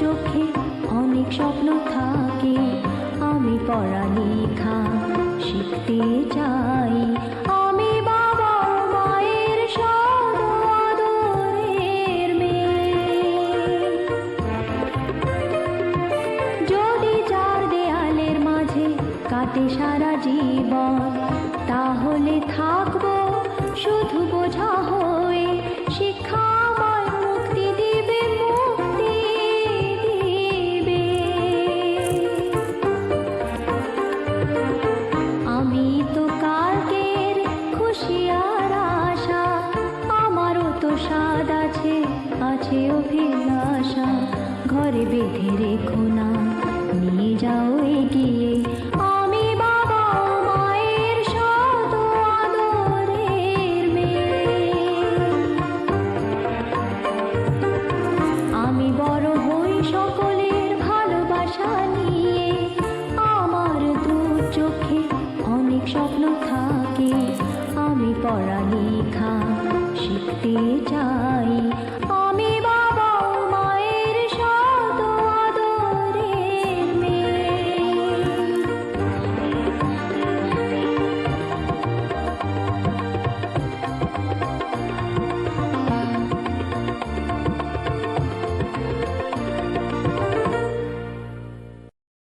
চোখে অনেক স্বপ্ন থাকে, আমি পড়ালেখা শিখতে চাই। আমি বাবা মায়ের আদরের মেয়ে। যদি চার দেয়ালের মাঝে কাটে সারা জীবন, তাহলে থাকবো শুধু বোঝা হয়ে। শিক্ষা আমায় মুক্তি দিবে, মুক্তি দিবে। আমি তো কালকের খুশি আর আশা, আমারও তো স্বাদ আছে, আছে অভিলাষা। ঘরে বেঁধে রেখো না, নিয়ে যাও এগিয়ে